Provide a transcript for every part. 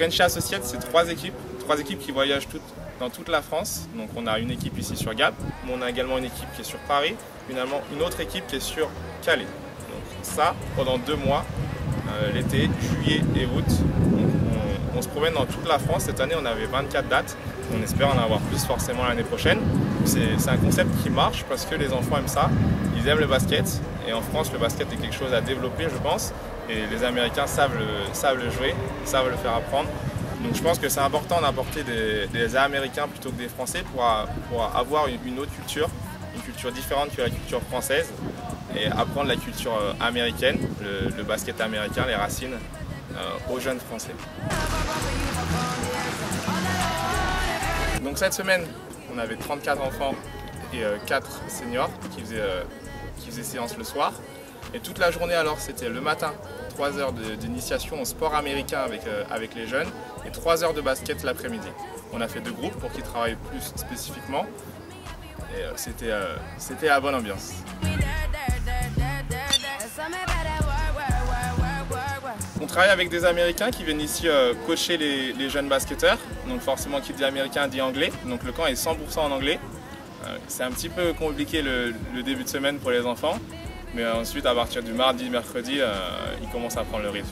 Frenchy Associates, c'est trois équipes qui voyagent dans toute la France. Donc on a une équipe ici sur Gap, mais on a également une équipe qui est sur Paris, une autre équipe qui est sur Calais. Donc ça, pendant 2 mois, l'été, juillet et août, on se promène dans toute la France. Cette année, on avait 24 dates. On espère en avoir plus forcément l'année prochaine. C'est un concept qui marche parce que les enfants aiment ça. Ils aiment le basket. Et en France, le basket est quelque chose à développer, je pense. Et les Américains savent le jouer, savent le faire apprendre. Donc je pense que c'est important d'apporter des Américains plutôt que des Français pour avoir une autre culture, une culture différente que la culture française et apprendre la culture américaine, le basket américain, les racines aux jeunes Français. Donc cette semaine, on avait 34 enfants et 4 seniors qui faisaient séance le soir. Et toute la journée alors, c'était le matin, 3 heures d'initiation au sport américain avec les jeunes et 3 heures de basket l'après-midi. On a fait 2 groupes pour qu'ils travaillent plus spécifiquement et c'était la bonne ambiance. On travaille avec des Américains qui viennent ici coacher les jeunes basketteurs. Donc forcément, qui dit américain dit anglais. Donc le camp est 100% en anglais. C'est un petit peu compliqué le début de semaine pour les enfants. Mais ensuite, à partir du mardi, mercredi, ils commencent à prendre le rythme.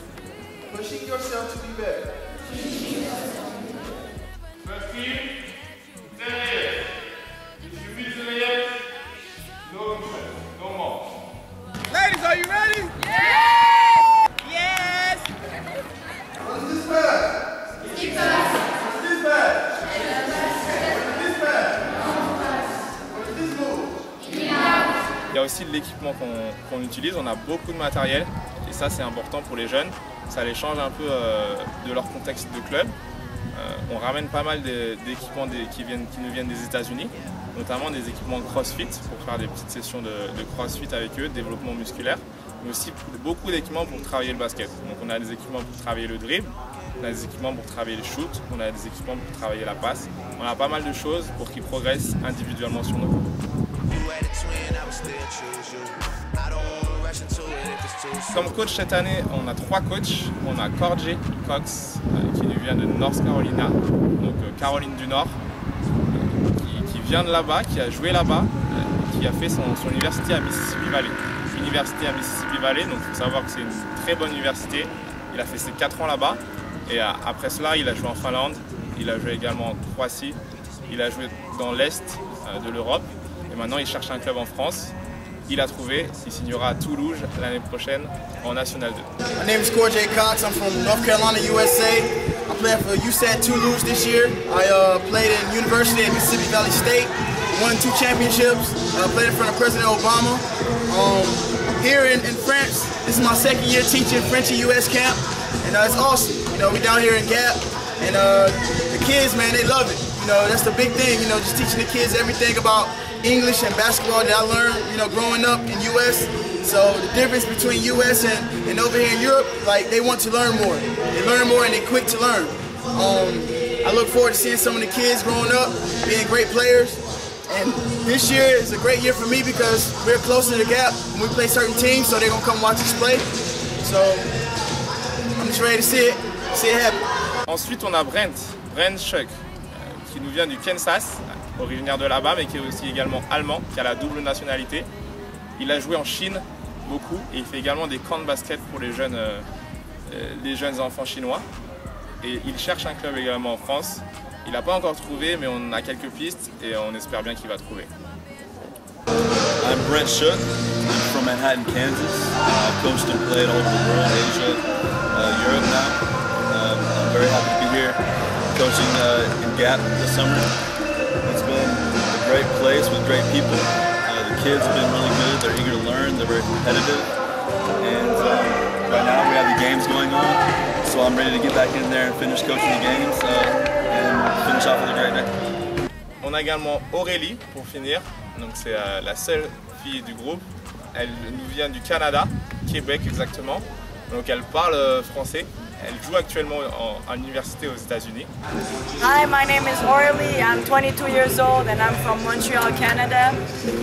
Ladies, are you ready? Il y a aussi de l'équipement qu'on utilise, on a beaucoup de matériel et ça c'est important pour les jeunes, ça les change un peu de leur contexte de club. On ramène pas mal d'équipements qui nous viennent des États-Unis, notamment des équipements CrossFit pour faire des petites sessions de CrossFit avec eux, développement musculaire, mais aussi beaucoup d'équipements pour travailler le basket. Donc on a des équipements pour travailler le dribble, on a des équipements pour travailler le shoot, on a des équipements pour travailler la passe. On a pas mal de choses pour qu'ils progressent individuellement sur nos cours. Comme coach cette année, on a 3 coachs. On a Corjay Cox qui nous vient de North Carolina, donc Caroline du Nord, qui vient de là-bas, qui a joué là-bas, qui a fait son université à Mississippi Valley. Donc il faut savoir que c'est une très bonne université. Il a fait ses 4 ans là-bas et après cela, il a joué en Finlande, il a joué également en Croatie, il a joué dans l'Est de l'Europe et maintenant il cherche un club en France. Il a trouvé, il signera à Toulouse l'année prochaine en National 2. My name is Corjay Cox. I'm from North Carolina, USA. I'm playing for USAT Toulouse this year. I played in University at Mississippi Valley State. Won 2 championships. Played in front of President Obama. Here in France, this is my 2nd year teaching Frenchy US camp, and it's awesome. You know, we down here in Gap, and the kids, man, they love it. You know, that's the big thing. You know, just teaching the kids everything about English and basketball that I learned, you know, growing up in US. So the difference between US and over here in Europe, like they want to learn more. They learn more and they're quick to learn. I look forward to seeing some of the kids growing up, being great players. And this year is a great year for me because we're closer to the Gap when we play certain teams, so they're gonna come watch us play. So I'm just ready to see it happen. Ensuite, on a Brent Schuck, qui nous vient du Kansas, originaire de là-bas, mais qui est aussi également allemand, qui a la double nationalité. Il a joué en Chine beaucoup et il fait également des camps de basket pour les jeunes enfants chinois. Et il cherche un club également en France. Il n'a pas encore trouvé, mais on a quelques pistes et on espère bien qu'il va trouver. I'm Brent Schuck. I'm from Manhattan, Kansas. I've coached and played all over the world, Asia, Europe now. I'm very happy to be here coaching in Gap this summer. It's been a great place with great people. The kids have been really good. They're eager to learn. They're very competitive. And right now we have the games going on. So I'm ready to get back in there and finish coaching the games and finish off with a great day. On a également Aurélie pour finir. Donc c'est la seule fille du groupe. Elle nous vient du Canada, Québec exactement. Donc elle parle français. Elle joue actuellement en université aux États-Unis. Hi, my name is Aurélie. I'm 22 years old and I'm from Montreal, Canada.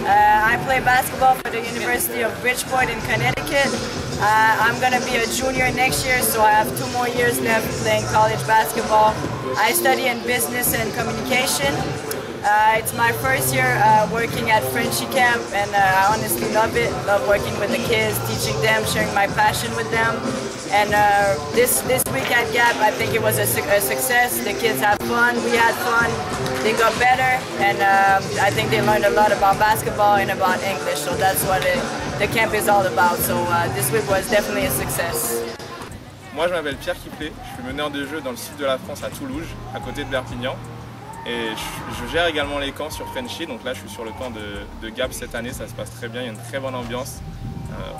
I play basketball for the University of Bridgeport in Connecticut. I'm going to be a junior next year, so I have 2 more years left playing college basketball. I study in business and communication. It's my first year working at Frenchie Camp, and I honestly love it. Love working with the kids, teaching them, sharing my passion with them. And this week at Gap, I think it was a success. The kids had fun, we had fun, they got better, and I think they learned a lot about basketball and about English, so that's what the camp is all about. So this week was definitely a success. Moi je m'appelle Pierre Kiplé, je suis meneur de jeu dans le sud de la France à Toulouse, à côté de Perpignan. Et je gère également les camps sur Frenchie, donc là je suis sur le camp de Gap cette année, ça se passe très bien, il y a une très bonne ambiance.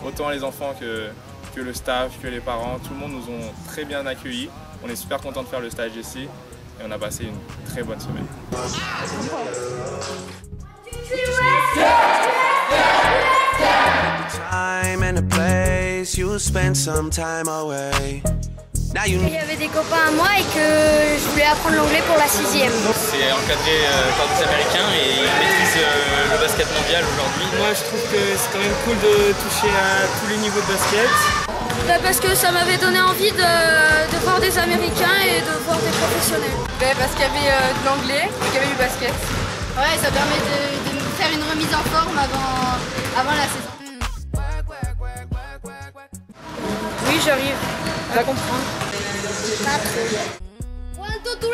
Autant les enfants que le staff, que les parents, tout le monde nous ont très bien accueillis. On est super content de faire le stage ici et on a passé une très bonne semaine. Il y avait des copains à moi et que je voulais apprendre l'anglais pour la 6e. C'est encadré par des Américains et ils maîtrisent le basket mondial aujourd'hui. Moi je trouve que c'est quand même cool de toucher à tous les niveaux de basket. Parce que ça m'avait donné envie de voir des Américains et de voir des professionnels. Parce qu'il y avait de l'anglais et qu'il y avait du basket. Ouais, ça permet de faire une remise en forme avant la saison. Oui, j'arrive à comprendre. Pas trop. 1, 2, 3.